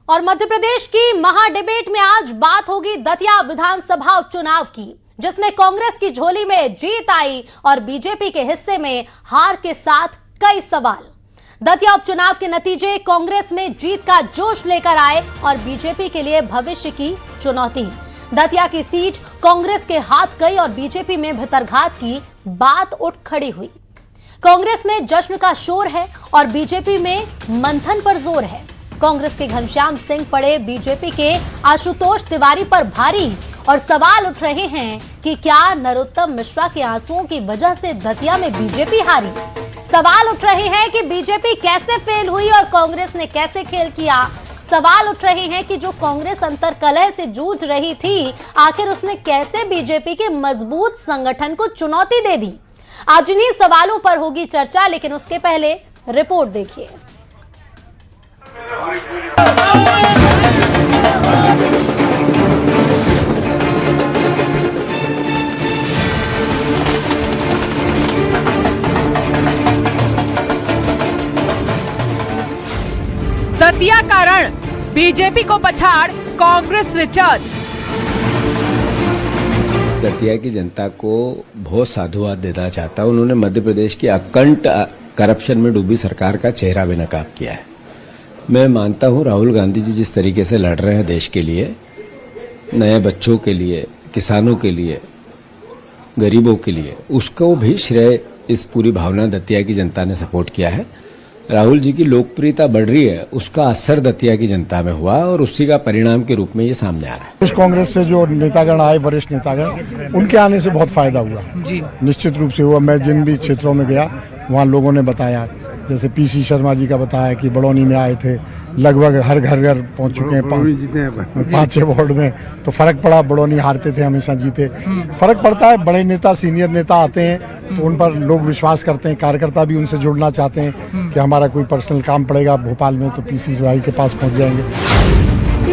और मध्य प्रदेश की महाडिबेट में आज बात होगी दतिया विधानसभा उपचुनाव की, जिसमें कांग्रेस की झोली में जीत आई और बीजेपी के हिस्से में हार के साथ कई सवाल। दतिया उपचुनाव के नतीजे कांग्रेस में जीत का जोश लेकर आए और बीजेपी के लिए भविष्य की चुनौती। दतिया की सीट कांग्रेस के हाथ गई और बीजेपी में भितरघात की बात उठ खड़ी हुई। कांग्रेस में जश्न का शोर है और बीजेपी में मंथन पर जोर है। कांग्रेस के घनश्याम सिंह पड़े बीजेपी के आशुतोष तिवारी पर भारी और सवाल उठ रहे हैं कि क्या नरोत्तम मिश्रा के आंसुओं की वजह से दतिया में बीजेपी हारी। सवाल उठ रहे हैं कि बीजेपी कैसे फेल हुई और कांग्रेस ने कैसे खेल किया। सवाल उठ रहे हैं कि जो कांग्रेस अंतर्कलह से जूझ रही थी, आखिर उसने कैसे बीजेपी के मजबूत संगठन को चुनौती दे दी। आज इन्हीं सवालों पर होगी चर्चा, लेकिन उसके पहले रिपोर्ट देखिए। दतिया का रण, बीजेपी को पछाड़ कांग्रेस रिचर्ड। दतिया की जनता को बहुत साधुवाद देना चाहता हूं। उन्होंने मध्य प्रदेश की अकंट करप्शन में डूबी सरकार का चेहरा बेनकाब किया है। मैं मानता हूं राहुल गांधी जी जिस तरीके से लड़ रहे हैं देश के लिए, नए बच्चों के लिए, किसानों के लिए, गरीबों के लिए, उसको भी श्रेय इस पूरी भावना दतिया की जनता ने सपोर्ट किया है। राहुल जी की लोकप्रियता बढ़ रही है, उसका असर दतिया की जनता में हुआ और उसी का परिणाम के रूप में ये सामने आ रहा है। इस कांग्रेस से जो नेतागण आए, वरिष्ठ नेतागण, उनके आने से बहुत फायदा हुआ जी, निश्चित रूप से हुआ। मैं जिन भी क्षेत्रों में गया वहाँ लोगों ने बताया, जैसे पीसी शर्मा जी का बताया कि बड़ौनी में आए थे, लगभग हर घर पहुंच चुके हैं 5-6 वार्ड में, तो फर्क पड़ा। बड़ौनी हारते थे, हमेशा जीते। फर्क पड़ता है, बड़े नेता, सीनियर नेता आते हैं तो उन पर लोग विश्वास करते हैं। कार्यकर्ता भी उनसे जुड़ना चाहते हैं कि हमारा कोई पर्सनल काम पड़ेगा भोपाल में तो पीसी भाई के पास पहुंच जाएंगे।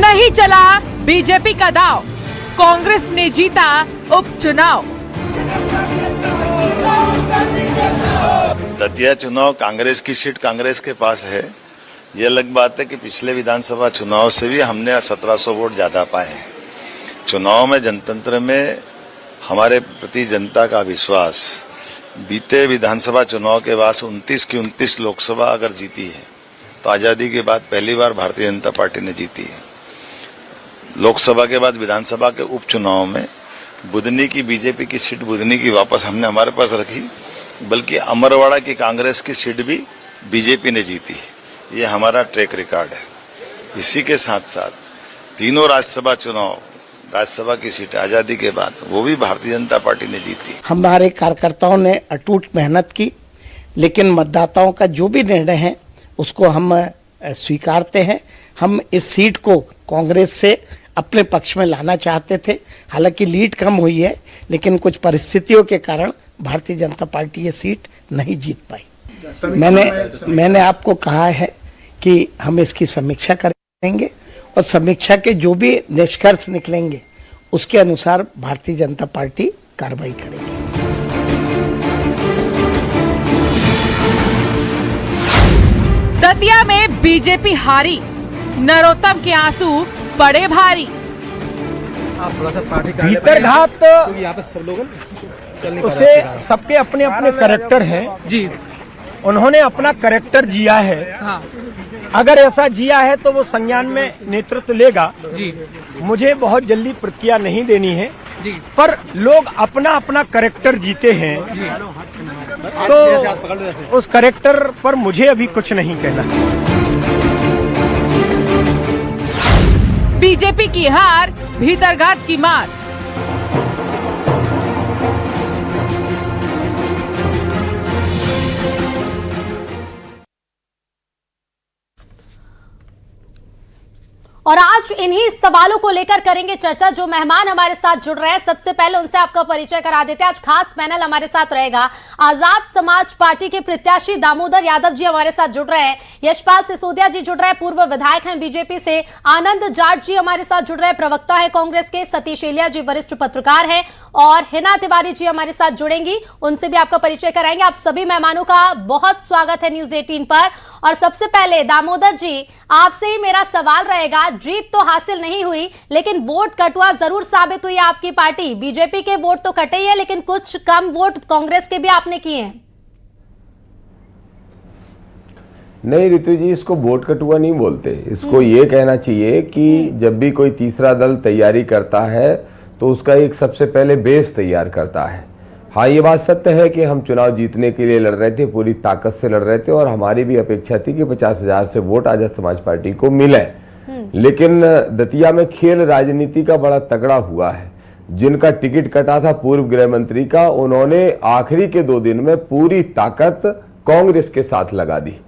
नहीं चला बीजेपी का दाव, कांग्रेस ने जीता उपचुनाव। दतिया चुनाव कांग्रेस की सीट कांग्रेस के पास है। यह अलग बात है कि पिछले विधानसभा चुनाव से भी हमने 1700 वोट ज्यादा पाए हैं। चुनाव में जनतंत्र में हमारे प्रति जनता का विश्वास, बीते विधानसभा चुनाव के बाद 29 की 29 लोकसभा अगर जीती है तो आजादी के बाद पहली बार भारतीय जनता पार्टी ने जीती है। लोकसभा के बाद विधानसभा के उपचुनाव में बुधनी की बीजेपी की सीट बुधनी की वापस हमने हमारे पास रखी, बल्कि अमरवाड़ा की कांग्रेस की सीट भी बीजेपी ने जीती। ये हमारा ट्रैक रिकॉर्ड है। इसी के साथ साथ तीनों राज्यसभा चुनाव, राज्यसभा की सीट आजादी के बाद वो भी भारतीय जनता पार्टी ने जीती। हमारे कार्यकर्ताओं ने अटूट मेहनत की, लेकिन मतदाताओं का जो भी निर्णय है उसको हम स्वीकारते हैं। हम इस सीट को कांग्रेस से अपने पक्ष में लाना चाहते थे। हालांकि लीड कम हुई है, लेकिन कुछ परिस्थितियों के कारण भारतीय जनता पार्टी ये सीट नहीं जीत पाई। मैंने आपको कहा है कि हम इसकी समीक्षा करेंगे और समीक्षा के जो भी निष्कर्ष निकलेंगे उसके अनुसार भारतीय जनता पार्टी कार्रवाई करेगी। दतिया में बीजेपी हारी, नरोत्तम के आंसू पड़े भारी। भीतरघात उसे सबके अपने अपने कैरेक्टर हैं जी, उन्होंने अपना कैरेक्टर जिया है। हाँ। अगर ऐसा जिया है तो वो संज्ञान में नेतृत्व लेगा जी। मुझे बहुत जल्दी प्रतिक्रिया नहीं देनी है जी, पर लोग अपना अपना कैरेक्टर जीते हैं जी। तो उस कैरेक्टर पर मुझे अभी कुछ नहीं कहना। बीजेपी की हार, भीतरघात की मार। और आज इन्हीं सवालों को लेकर करेंगे चर्चा। जो मेहमान हमारे साथ जुड़ रहे हैं, सबसे पहले उनसे आपका परिचय करा देते हैं। आज खास पैनल हमारे साथ रहेगा। आजाद समाज पार्टी के प्रत्याशी दामोदर यादव जी हमारे साथ जुड़ रहे हैं। यशपाल सिसोदिया जी जुड़ रहे हैं, पूर्व विधायक हैं बीजेपी से। आनंद जाट जी हमारे साथ जुड़ रहे हैं, प्रवक्ता है कांग्रेस के। सतीश एलिया जी वरिष्ठ पत्रकार है और हिना तिवारी जी हमारे साथ जुड़ेंगी, उनसे भी आपका परिचय कराएंगे। आप सभी मेहमानों का बहुत स्वागत है न्यूज 18 पर। और सबसे पहले दामोदर जी, आपसे ही मेरा सवाल रहेगा। जीत तो हासिल नहीं हुई, लेकिन वोट कटुआ जरूर साबित हुई आपकी पार्टी। बीजेपी के वोट तो कटे ही है, लेकिन कुछ कम वोट कांग्रेस के भी आपने किए हैं। नहीं रितु जी, इसको वोट कटुआ नहीं बोलते। इसको ये कहना चाहिए कि जब भी कोई तीसरा दल तैयारी करता है तो उसका एक सबसे पहले बेस तैयार करता है। हाँ, ये बात सत्य है कि हम चुनाव जीतने के लिए लड़ रहे थे, पूरी ताकत से लड़ रहे थे और हमारी भी अपेक्षा थी कि 50,000 से वोट आजाद समाज पार्टी को मिले। लेकिन दतिया में खेल राजनीति का बड़ा तगड़ा हुआ है। जिनका टिकट कटा था पूर्व गृह मंत्री का, उन्होंने आखिरी के 2 दिन में पूरी ताकत कांग्रेस के साथ लगा दी।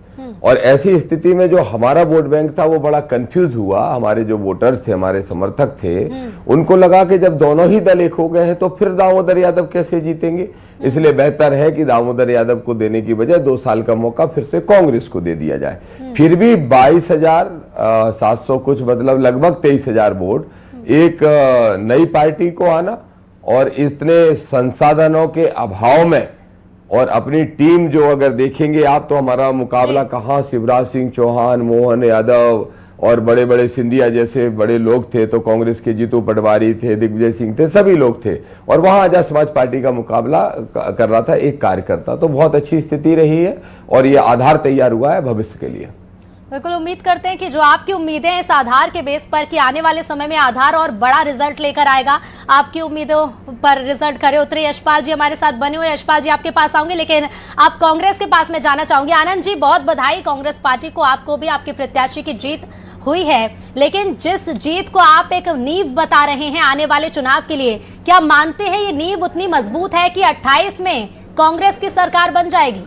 और ऐसी स्थिति में जो हमारा वोट बैंक था वो बड़ा कंफ्यूज हुआ। हमारे जो वोटर्स थे, हमारे समर्थक थे, उनको लगा कि जब दोनों ही दल एक हो गए हैं तो फिर दामोदर यादव कैसे जीतेंगे। इसलिए बेहतर है कि दामोदर यादव को देने की बजाय 2 साल का मौका फिर से कांग्रेस को दे दिया जाए। फिर भी 22,700 कुछ, मतलब लगभग 23,000 वोट एक नई पार्टी को आना, और इतने संसाधनों के अभाव में, और अपनी टीम जो अगर देखेंगे आप तो हमारा मुकाबला कहाँ, शिवराज सिंह चौहान, मोहन यादव और बड़े बड़े सिंधिया जैसे बड़े लोग थे, तो कांग्रेस के जीतू पटवारी थे, दिग्विजय सिंह थे, सभी लोग थे। और वहां आजाद समाज पार्टी का मुकाबला कर रहा था एक कार्यकर्ता। तो बहुत अच्छी स्थिति रही है और ये आधार तैयार हुआ है भविष्य के लिए। बिल्कुल उम्मीद करते हैं कि जो आपकी उम्मीदें हैं इस आधार के बेस पर कि आने वाले समय में आधार और बड़ा रिजल्ट लेकर आएगा, आपकी उम्मीदों पर रिजल्ट करे उतरे। यशपाल जी हमारे साथ बने हुए। यशपाल जी आपके पास आऊंगे, लेकिन आप कांग्रेस के पास में जाना चाहूंगी। आनंद जी, बहुत बधाई कांग्रेस पार्टी को, आपको भी आपके प्रत्याशी की जीत हुई है। लेकिन जिस जीत को आप एक नींव बता रहे हैं आने वाले चुनाव के लिए, क्या मानते हैं ये नींव उतनी मजबूत है कि 28 में कांग्रेस की सरकार बन जाएगी?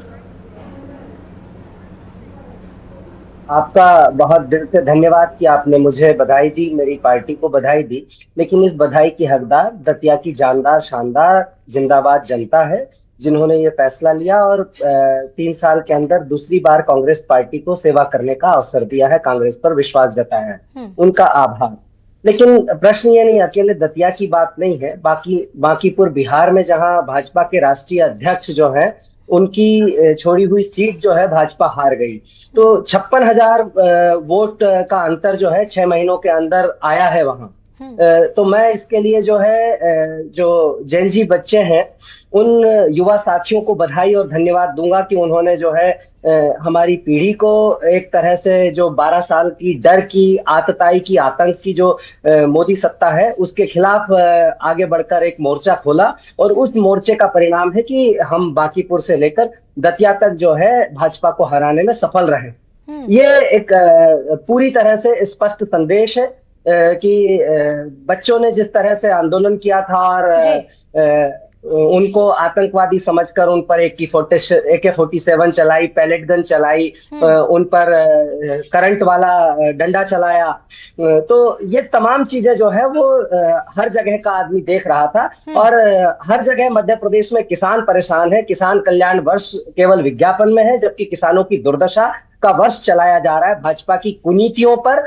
आपका बहुत दिल से धन्यवाद कि आपने मुझे बधाई दी, मेरी पार्टी को बधाई दी। लेकिन इस बधाई की हकदार दतिया की जानदार शानदार जिंदाबाद जनता है, जिन्होंने ये फैसला लिया और 3 साल के अंदर दूसरी बार कांग्रेस पार्टी को सेवा करने का अवसर दिया है, कांग्रेस पर विश्वास जताया है। उनका आभार। लेकिन प्रश्न ये नहीं अकेले दतिया की बात नहीं है, बांकीपुर बिहार में जहां भाजपा के राष्ट्रीय अध्यक्ष जो है उनकी छोड़ी हुई सीट जो है भाजपा हार गई, तो 56,000 वोट का अंतर जो है 6 महीनों के अंदर आया है वहां। तो मैं इसके लिए जो है जो जेनजी बच्चे हैं उन युवा साथियों को बधाई और धन्यवाद दूंगा कि उन्होंने जो है हमारी पीढ़ी को एक तरह से जो 12 साल की डर की, आतताई की, आतंक की जो मोदी सत्ता है उसके खिलाफ आगे बढ़कर एक मोर्चा खोला, और उस मोर्चे का परिणाम है कि हम बांकीपुर से लेकर दतिया तक जो है भाजपा को हराने में सफल रहे। ये एक पूरी तरह से स्पष्ट संदेश है कि बच्चों ने जिस तरह से आंदोलन किया था और उनको आतंकवादी समझकर उन पर AK-47 चलाई, पैलेट गन चलाई, उन पर करंट वाला डंडा चलाया, तो ये तमाम चीजें जो है वो हर जगह का आदमी देख रहा था। और हर जगह मध्य प्रदेश में किसान परेशान है। किसान कल्याण वर्ष केवल विज्ञापन में है, जबकि किसानों की दुर्दशा का वर्ष चलाया जा रहा है। भाजपा की कुनीतियों पर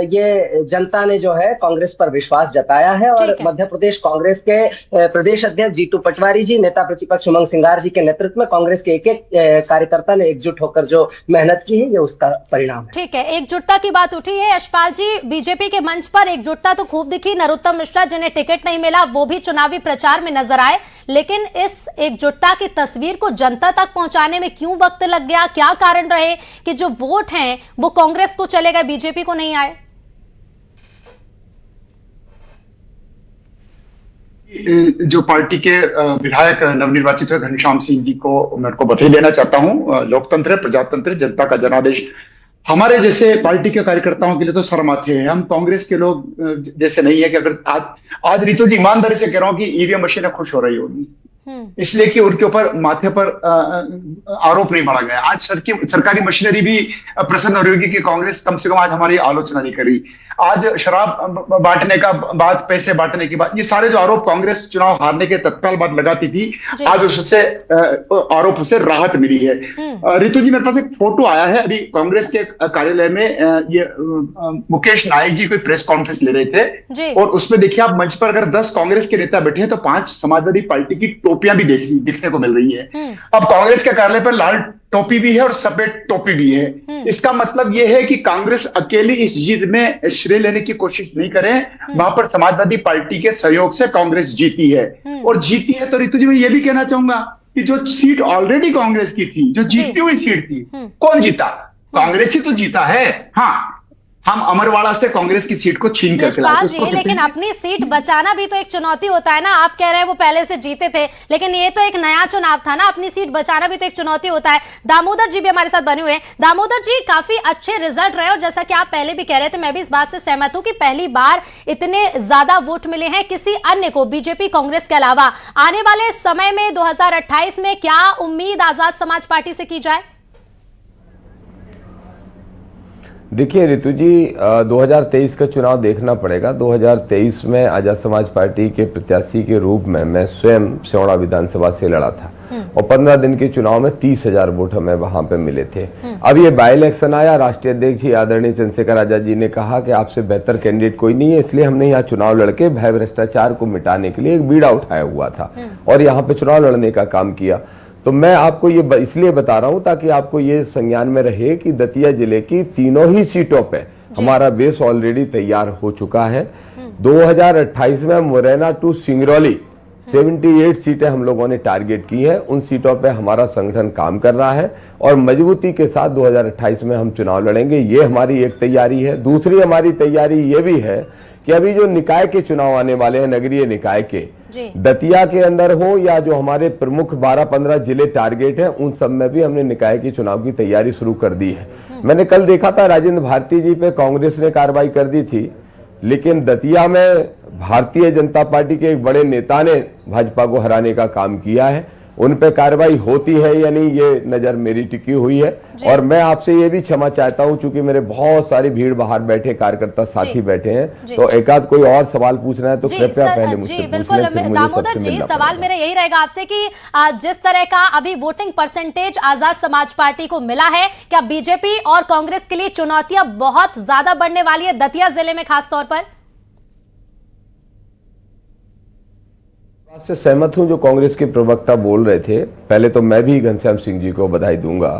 ये जनता ने जो है कांग्रेस पर विश्वास जताया है, और मध्य प्रदेश कांग्रेस के प्रदेश अध्यक्ष जीतू पटवारी जी, नेता प्रतिपक्ष उमंग सिंगार जी के नेतृत्व में कांग्रेस के एक कार्यकर्ता ने एकजुट होकर जो मेहनत की है, ये उसका परिणाम है। ठीक है, एकजुटता की बात उठी है यशपाल जी। बीजेपी के मंच पर एकजुटता तो खूब दिखी। नरोत्तम मिश्रा जिन्हें टिकट नहीं मिला वो भी चुनावी प्रचार में नजर आए, लेकिन इस एकजुटता की तस्वीर को जनता तक पहुंचाने में क्यों वक्त लग गया? क्या कारण रहे कि जो वोट हैं वो कांग्रेस को चले गए, बीजेपी को नहीं आए? जो पार्टी के विधायक नवनिर्वाचित हुए घनश्याम सिंह जी को मैं उनको बधाई देना चाहता हूं। लोकतंत्र, प्रजातंत्र, जनता का जनादेश हमारे जैसे पार्टी के कार्यकर्ताओं के लिए तो शर्म आती है। हम कांग्रेस के लोग जैसे नहीं है कि अगर आज रितु जी ईमानदारी से कह रहा हूं कि ईवीएम मशीनें खुश हो रही होगी, इसलिए कि उनके ऊपर माथे पर आरोप नहीं बढ़ा गया। आज सरकारी मशीनरी भी प्रसन्न हो रही होगी कि कांग्रेस कम से कम आज हमारी आलोचना नहीं करी। आज शराब बांटने का बात, पैसे बांटने की बात, ये सारे जो आरोप कांग्रेस चुनाव हारने के तत्काल बाद लगाती थी, आज उससे आरोप से राहत मिली है। रितु जी, मेरे पास एक फोटो आया है, अभी कांग्रेस के कार्यालय में ये मुकेश नायक जी कोई प्रेस कॉन्फ्रेंस ले रहे थे और उसमें देखिए आप मंच पर अगर 10 कांग्रेस के नेता बैठे हैं तो 5 समाजवादी पार्टी की टोपियां भी दिखने को मिल रही है। अब कांग्रेस के कार्यालय पर लाल टोपी भी है और सफेद टोपी भी है। इसका मतलब यह है कि कांग्रेस अकेली इस जीत में श्रेय लेने की कोशिश नहीं करे, वहां पर समाजवादी पार्टी के सहयोग से कांग्रेस जीती है। और जीती है तो रितु जी मैं ये भी कहना चाहूंगा कि जो सीट ऑलरेडी कांग्रेस की थी, जो जीती हुई सीट थी, कौन जीता? कांग्रेस ही तो जीता है। हाँ, हम अमरवाड़ा से कांग्रेस की सीट को छीन कर लाए। लेकिन अपनी सीट बचाना भी तो एक चुनौती होता है ना। आप कह रहे हैं वो पहले से जीते थे, लेकिन ये तो एक नया चुनाव था ना, अपनी सीट बचाना भी तो एक चुनौती होता है। दामोदर जी भी हमारे साथ बने हुए हैं। दामोदर जी, काफी अच्छे रिजल्ट रहे और जैसा कि आप पहले भी कह रहे थे, मैं भी इस बात से सहमत हूं कि पहली बार इतने ज्यादा वोट मिले हैं किसी अन्य को, बीजेपी कांग्रेस के अलावा। आने वाले समय में 2028 में क्या उम्मीद आजाद समाज पार्टी से की जाए? देखिए रितु जी, 2023 का चुनाव देखना पड़ेगा। 2023 में आजाद समाज पार्टी के प्रत्याशी के रूप में मैं स्वयं सियोड़ा विधानसभा से लड़ा था और 15 दिन के चुनाव में 30,000 वोट हमें वहां पे मिले थे। अब ये बाई इलेक्शन आया, राष्ट्रीय अध्यक्ष जी आदरणीय चंद्रशेखर आजाद जी ने कहा कि आपसे बेहतर कैंडिडेट कोई नहीं है, इसलिए हमने यहाँ चुनाव लड़के भय भ्रष्टाचार को मिटाने के लिए एक बीड़ा उठाया हुआ था और यहाँ पे चुनाव लड़ने का काम किया। तो मैं आपको ये इसलिए बता रहा हूं ताकि आपको ये संज्ञान में रहे कि दतिया जिले की तीनों ही सीटों पे हमारा बेस ऑलरेडी तैयार हो चुका है। 2028 में मुरैना टू सिंगरौली 78 सीटें हम लोगों ने टारगेट की है। उन सीटों पे हमारा संगठन काम कर रहा है और मजबूती के साथ 2028 में हम चुनाव लड़ेंगे, ये हमारी एक तैयारी है। दूसरी हमारी तैयारी ये भी है कि अभी जो निकाय के चुनाव आने वाले हैं, नगरीय निकाय के, दतिया के अंदर हो या जो हमारे प्रमुख 12-15 जिले टारगेट हैं, उन सब में भी हमने निकाय के चुनाव की तैयारी शुरू कर दी है। मैंने कल देखा था राजेंद्र भारती जी पे कांग्रेस ने कार्रवाई कर दी थी, लेकिन दतिया में भारतीय जनता पार्टी के एक बड़े नेता ने भाजपा को हराने का काम किया है। उन पे कार्रवाई होती है या नहीं, ये नजर मेरी टिकी हुई है। और मैं आपसे ये भी क्षमा चाहता हूं, चूंकि मेरे बहुत सारी भीड़ बाहर बैठे कार्यकर्ता साथी बैठे हैं, तो एकाध कोई और सवाल पूछना है तो कृपया पहले मुझसे पूछ लें। बिल्कुल दामोदर जी, सवाल मेरा यही रहेगा आपसे कि जिस तरह का अभी voting percentage Azad Samaj party को मिला है, क्या बीजेपी और कांग्रेस के लिए चुनौतियां बहुत ज्यादा बढ़ने वाली है दतिया जिले में खास तौर पर? बात से सहमत हूं जो कांग्रेस के प्रवक्ता बोल रहे थे। पहले तो मैं भी घनश्याम सिंह जी को बधाई दूंगा,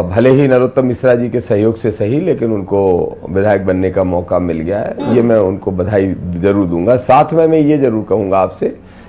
भले ही नरोत्तम मिश्रा जी के सहयोग से सही, लेकिन उनको विधायक बनने का मौका मिल गया है, ये मैं उनको बधाई जरूर दूंगा। साथ में मैं ये जरूर कहूंगा आपसे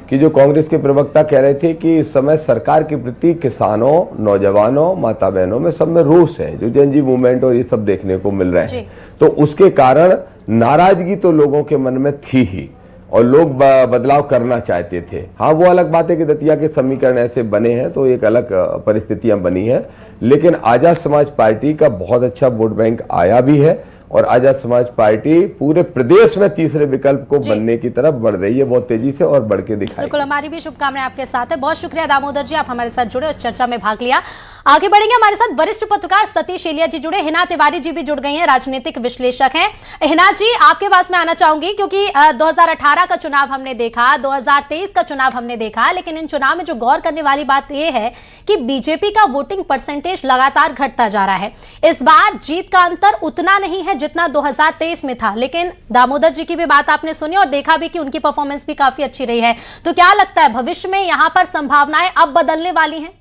कि जो कांग्रेस के प्रवक्ता कह रहे थे कि इस समय सरकार के प्रति किसानों, नौजवानों, माता बहनों में सब में रोष है, जो जेन जी मूवमेंट और ये सब देखने को मिल रहे हैं, तो उसके कारण नाराजगी तो लोगों के मन में थी ही और लोग बदलाव करना चाहते थे। हाँ, वो अलग बात है कि दतिया के समीकरण ऐसे बने हैं तो एक अलग परिस्थितियां बनी है, लेकिन आजाद समाज पार्टी का बहुत अच्छा वोट बैंक आया भी है और आजाद समाज पार्टी पूरे प्रदेश में तीसरे विकल्प को बनने की तरफ बढ़ रही है बहुत तेजी से और बढ़ के दिखाई। बिल्कुल, हमारी भी शुभकामनाएं आपके साथ है। बहुत शुक्रिया दामोदर जी, आप हमारे साथ जुड़े, इस चर्चा में भाग लिया। आगे बढ़ेंगे, हमारे साथ वरिष्ठ पत्रकार सतीश एलिया जी जुड़े, हिना तिवारी जी भी जुड़ गई हैं, राजनीतिक विश्लेषक हैं। हिना जी, आपके पास मैं आना चाहूंगी क्योंकि 2018 का चुनाव हमने देखा, 2023 का चुनाव हमने देखा, लेकिन इन चुनाव में जो गौर करने वाली बात यह है कि बीजेपी का वोटिंग परसेंटेज लगातार घटता जा रहा है। इस बार जीत का अंतर उतना नहीं है जितना 2023 में था, लेकिन दामोदर जी की भी बात आपने सुनी और देखा भी कि उनकी परफॉर्मेंस भी काफी अच्छी रही है। तो क्या लगता है भविष्य में यहां पर संभावनाएं अब बदलने वाली हैं?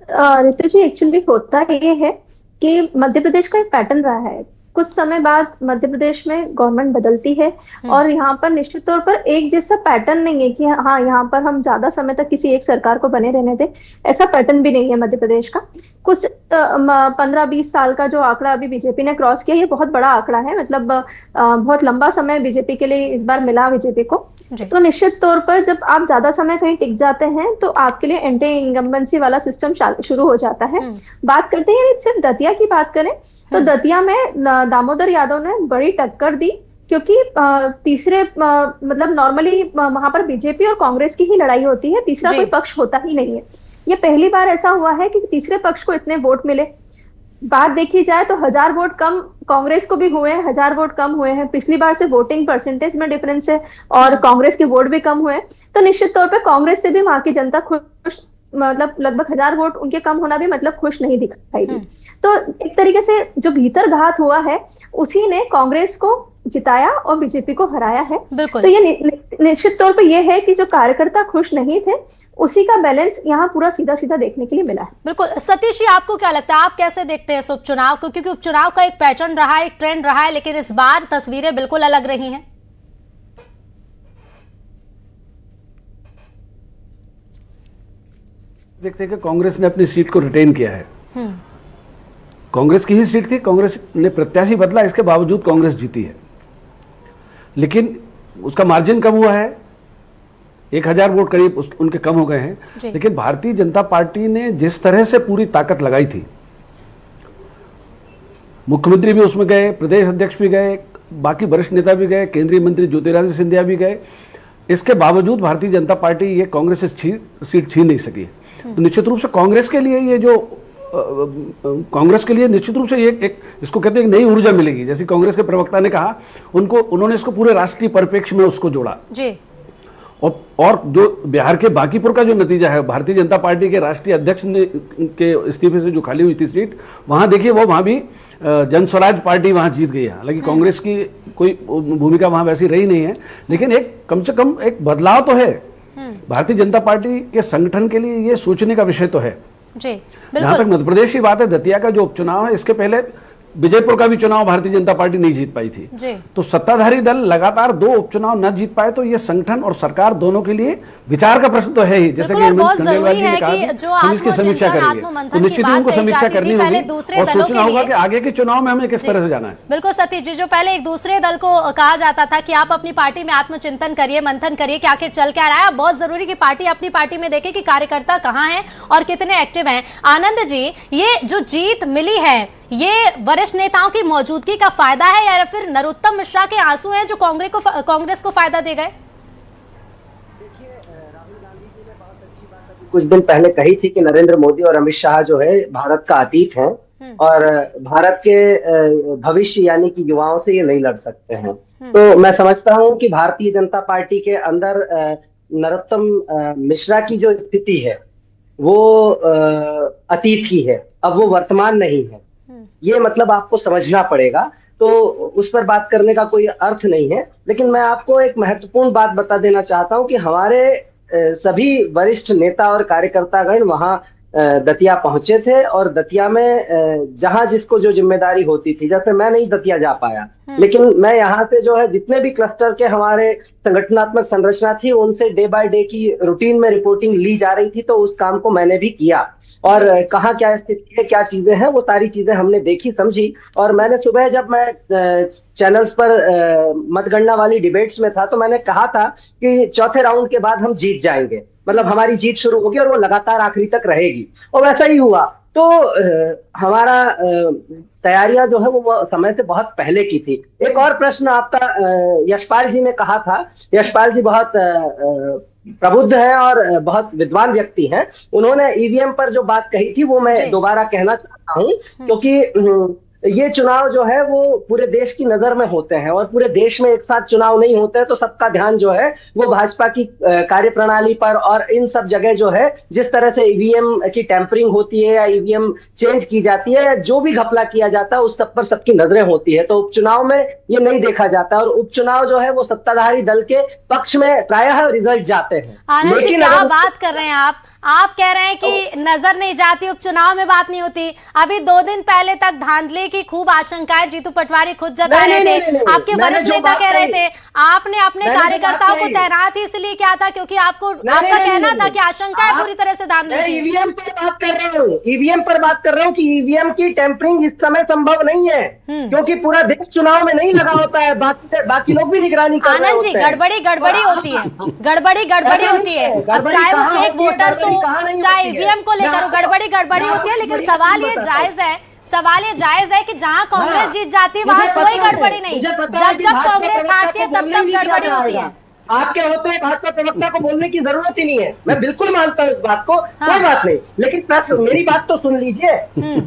रितु जी, एक्चुअली होता ये है कि मध्य प्रदेश का एक पैटर्न रहा है, कुछ समय बाद मध्य प्रदेश में गवर्नमेंट बदलती है और यहाँ पर निश्चित तौर पर एक जैसा पैटर्न नहीं है कि हाँ यहाँ पर हम ज्यादा समय तक किसी एक सरकार को बने रहने दें, ऐसा पैटर्न भी नहीं है मध्य प्रदेश का। कुछ 15-20 साल का जो आंकड़ा अभी बीजेपी ने क्रॉस किया, ये बहुत बड़ा आंकड़ा है, मतलब बहुत लंबा समय बीजेपी के लिए इस बार मिला बीजेपी को। तो निश्चित तौर पर जब आप ज्यादा समय कहीं टिक जाते हैं तो आपके लिए एंटी इनकम्बेंसी वाला सिस्टम शुरू हो जाता है। बात करते हैं सिर्फ दतिया की बात करें तो दतिया में दामोदर यादव ने बड़ी टक्कर दी, क्योंकि तीसरे मतलब नॉर्मली वहां पर बीजेपी और कांग्रेस की ही लड़ाई होती है, तीसरा कोई पक्ष होता ही नहीं है। ये पहली बार ऐसा हुआ है कि तीसरे पक्ष को इतने वोट मिले। बात देखी जाए तो 1000 वोट कम कांग्रेस को भी हुए हैं, 1000 वोट कम हुए हैं। पिछली बार से वोटिंग परसेंटेज में डिफरेंस है और कांग्रेस के वोट भी कम हुए हैं। तो निश्चित तौर पे कांग्रेस से भी वहां की जनता खुश, मतलब लगभग 1000 वोट उनके कम होना भी मतलब खुश नहीं दिखाई दी। तो एक तरीके से जो भीतर घात हुआ है उसी ने कांग्रेस को जिताया और बीजेपी को हराया है। तो ये निश्चित तौर पे ये है कि जो कार्यकर्ता खुश नहीं थे उसी का बैलेंस यहाँ पूरा सीधा सीधा देखने के लिए मिला है। बिल्कुल। सतीश जी, आपको क्या लगता है, आप कैसे देखते हैं इस उपचुनाव को? क्योंकि उपचुनाव का एक पैटर्न रहा है, एक ट्रेंड रहा है, लेकिन इस बार तस्वीरें बिल्कुल अलग रही हैं। देखते हैं कि कांग्रेस ने अपनी सीट को रिटेन किया है। कांग्रेस की ही सीट थी, कांग्रेस ने प्रत्याशी बदला, इसके बावजूद कांग्रेस जीती है। लेकिन उसका मार्जिन कम हुआ है, 1000 वोट करीब उनके कम हो गए हैं। लेकिन भारतीय जनता पार्टी ने जिस तरह से पूरी ताकत लगाई थी, मुख्यमंत्री भी उसमें गए, प्रदेश अध्यक्ष भी गए, बाकी वरिष्ठ नेता भी गए, केंद्रीय मंत्री ज्योतिरादित्य सिंधिया भी गए, इसके बावजूद भारतीय जनता पार्टी ये कांग्रेस से सीट छीन नहीं सकी। तो निश्चित रूप से कांग्रेस के लिए ये जो कांग्रेस के लिए निश्चित रूप से ये एक इसको कहते हैं नई ऊर्जा मिलेगी। जैसे कांग्रेस के प्रवक्ता ने कहा, उन्होंने इसको पूरे राष्ट्रीय परिप्रेक्ष्य में उसको जोड़ा जी। और जो बिहार के बांकीपुर का जो नतीजा है, भारतीय जनता पार्टी के राष्ट्रीय अध्यक्ष ने के इस्तीफे से जो खाली हुई थी सीट, वहां देखिए वहां भी जन स्वराज पार्टी वहां जीत गई है। हालांकि कांग्रेस की कोई भूमिका वहां वैसी रही नहीं है, लेकिन एक कम से कम एक बदलाव तो है। भारतीय जनता पार्टी के संगठन के लिए ये सोचने का विषय तो है जी। जहां तक मध्य प्रदेश की बात है, दतिया का जो उपचुनाव है, इसके पहले विजयपुर का भी चुनाव भारतीय जनता पार्टी नहीं जीत पाई थी। तो सत्ताधारी दल लगातार 2 उपचुनाव न जीत पाए, तो ये संगठन और सरकार दोनों के लिए विचार का प्रश्न तो है ही। जैसे कि बहुत जरूरी है कि जो आत्मचिंतन आत्ममंथन की बात कही जाती थी पहले दूसरे दलों के लिए, कि आगे के चुनाव में हमें किस तरह से जाना है। बिल्कुल सतीश जी, जो पहले एक दूसरे दल को कहा जाता था कि आप अपनी पार्टी में आत्मचिंतन करिए, मंथन करिए कि आखिर चल क्या रहा है। बहुत जरूरी कि पार्टी अपनी पार्टी में देखे कि कार्यकर्ता कहाँ हैं और कितने एक्टिव हैं। आनंद जी, ये जो जीत मिली है ये वरिष्ठ नेताओं की मौजूदगी का फायदा है या फिर नरोत्तम मिश्रा के आंसू हैं जो कांग्रेस को फायदा दे गए? देखिए, राहुल गांधी जी ने बहुत अच्छी बात कुछ दिन पहले कही थी कि नरेंद्र मोदी और अमित शाह जो है भारत का अतीत है और भारत के भविष्य यानी कि युवाओं से ये नहीं लड़ सकते हैं। तो मैं समझता हूं कि भारतीय जनता पार्टी के अंदर नरोत्तम मिश्रा की जो स्थिति है वो अतीत की है, अब वो वर्तमान नहीं है। ये मतलब आपको समझना पड़ेगा, तो उस पर बात करने का कोई अर्थ नहीं है। लेकिन मैं आपको एक महत्वपूर्ण बात बता देना चाहता हूं कि हमारे सभी वरिष्ठ नेता और कार्यकर्तागण वहां दतिया पहुंचे थे और दतिया में जहां जिसको जो जिम्मेदारी होती थी, जैसे मैं नहीं दतिया जा पाया, लेकिन मैं यहाँ से जो है जितने भी क्लस्टर के हमारे संगठनात्मक संरचना थी उनसे डे बाय डे की रूटीन में रिपोर्टिंग ली जा रही थी, तो उस काम को मैंने भी किया और कहाँ क्या स्थिति है, क्या चीजें हैं, वो सारी चीजें हमने देखी समझी। और मैंने सुबह जब मैं चैनल्स पर मतगणना वाली डिबेट्स में था तो मैंने कहा था कि चौथे राउंड के बाद हम जीत जाएंगे, मतलब हमारी जीत शुरू होगी और वो लगातार आखिरी तक रहेगी, और वैसा ही हुआ। तो हमारा तैयारियां जो है वो समय से बहुत पहले की थी। एक और प्रश्न आपका, यशपाल जी ने कहा था, यशपाल जी बहुत प्रबुद्ध हैं और बहुत विद्वान व्यक्ति हैं, उन्होंने ईवीएम पर जो बात कही थी वो मैं दोबारा कहना चाहता हूं, क्योंकि ये चुनाव जो है वो पूरे देश की नजर में होते हैं और पूरे देश में एक साथ चुनाव नहीं होते हैं, तो सबका ध्यान जो है वो भाजपा की कार्यप्रणाली पर और इन सब जगह जो है जिस तरह से ईवीएम की टैंपरिंग होती है या ईवीएम चेंज की जाती है, जो भी घपला किया जाता है उस सब पर सबकी नजरें होती है। तो उपचुनाव में ये नहीं देखा जाता और उपचुनाव जो है वो सत्ताधारी दल के पक्ष में प्रायः रिजल्ट जाते हैं। आनंद जी, क्या बात कर रहे हैं आप कह रहे हैं कि नजर नहीं जाती, उपचुनाव में बात नहीं होती। अभी 2 दिन पहले तक धांधली की खूब आशंकाएं जीतू पटवारी खुद जता रहे थे, आपके वरिष्ठ नेता कह रहे थे, आपने अपने कार्यकर्ताओं को तैनात इसलिए किया था क्योंकि आपका कहना था कि आशंकाएं पूरी तरह से धांधली की। ईवीएम पर बात कर रहा हूँ, ईवीएम पर बात कर रहा हूँ कि ईवीएम की टैंपरिंग इस समय संभव नहीं है क्योंकि पूरा देश चुनाव में नहीं लगा होता है, बाकी लोग भी निगरानी कर रहे होते हैं। आनंद जी, गड़बड़ी होती है, गड़बड़ी होती है। अब चाहे वो फेक वोटर्स हो, चाहे ईवीएम को लेकर गड़बड़ी होती है, लेकिन सवाल ये जायज है कि जहां कांग्रेस जीत जाती है वहां कोई गड़बड़ी नहीं, जब कांग्रेस हारती है तब गड़बड़ी होती है। आपके होते हुए भाजपा प्रवक्ता को बोलने की जरूरत ही नहीं है। मैं बिल्कुल मानता हूँ इस बात को, कोई बात नहीं, लेकिन प्लस मेरी बात तो सुन लीजिए।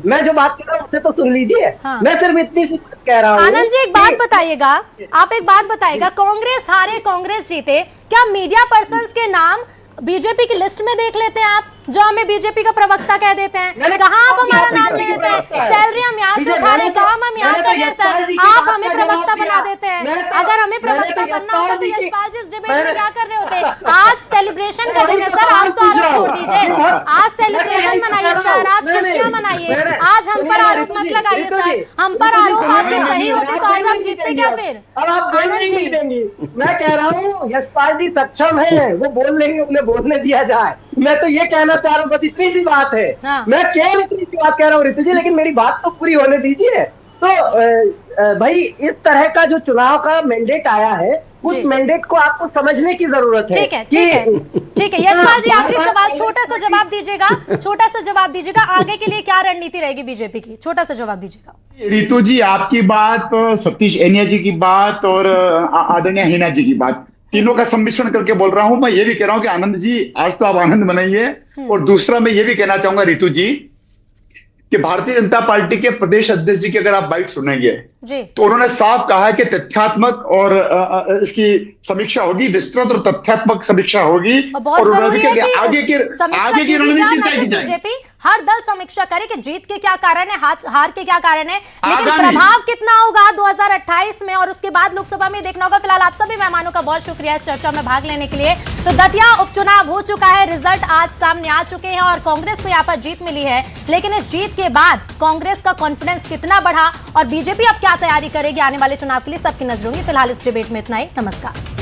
मैं जो बात कर रहा हूँ उससे तो सुन लीजिए। मैं सिर्फ इतनी सी बात कह रहा हूँ। आनंद जी, एक बात बताइएगा, आप एक बात बताइएगा, कांग्रेस हारे कांग्रेस जीते, क्या मीडिया पर्संस के नाम बीजेपी की लिस्ट में देख लेते हैं आप, जो हमें बीजेपी का प्रवक्ता कह देते हैं? कहाँ आप हमारा नाम ले देते हैं? सैलरी हम यहाँ से उठा रहे, काम हम यहाँ कर रहे हैं सर, आप हमें प्रवक्ता बना देते हैं। अगर हमें प्रवक्ता बनना होता तो यशपाल जी इस डिबेट में क्या कर रहे होते? आज सेलिब्रेशन का दिन है सर, आज तो आरोप छोड़ दीजिए, आज सेलिब्रेशन मनाइए सर, आज खुशियां मनाइए, आज हम पर आरोप मत लगाइए सर, हम पर आरोप आपके सही होते तो आज आप जीतते क्या फिर? अब आप आनंद जी देंगी, मैं कह रहा हूँ यशपाल जी सक्षम है, वो बोल लेंगे, उन्हें बोलने दिया जाए। मैं तो ये कहना चाह रहा हूँ, बस इतनी सी बात है। मैं केवल इतनी सी बात कह रहा हूँ ऋतु जी, लेकिन मेरी बात तो पूरी होने दीजिए। तो भाई इस तरह का जो चुनाव का मैंडेट आया है, उस मैंडेट को आपको समझने की जरूरत है। ठीक है, ठीक है, ठीक है। यशपाल जी, आखिरी सवाल, छोटा सा जवाब दीजिएगा, छोटा सा जवाब दीजिएगा, आगे के लिए क्या रणनीति रहेगी बीजेपी की? छोटा सा जवाब दीजिएगा। रितु जी, आपकी बात, सतीश एनिया जी की बात और आदरणीय हिना जी की बात, तीनों का सम्मिश्रण करके बोल रहा हूं। मैं ये भी कह रहा हूं कि आनंद जी, आज तो आप आनंद मनाइए। और दूसरा मैं ये भी कहना चाहूंगा रितु जी कि भारतीय जनता पार्टी के प्रदेश अध्यक्ष जी की अगर आप बाइट सुनेंगे तो उन्होंने साफ कहा है कि तथ्यात्मक और इसकी समीक्षा होगी, विस्तृत और तथ्यात्मक समीक्षा होगी, और उन्होंने कहा कि आगे की रणनीति तय की जाएगी। बीजेपी हर दल समीक्षा करे कि जीत के क्या कारण है, हार के क्या कारण है, लेकिन प्रभाव कितना होगा 2028 में और उसके बाद लोकसभा में देखना होगा। फिलहाल आप सभी मेहमानों का बहुत शुक्रिया इस चर्चा में भाग लेने के लिए। तो दतिया उपचुनाव हो चुका है, रिजल्ट आज सामने आ चुके हैं और कांग्रेस को यहाँ पर जीत मिली है, लेकिन इस जीत के बाद कांग्रेस का कॉन्फिडेंस कितना बढ़ा और बीजेपी अब क्या तैयारी करेगी आने वाले चुनाव के लिए, सबकी नजर होंगी। फिलहाल इस डिबेट में इतना ही। नमस्कार।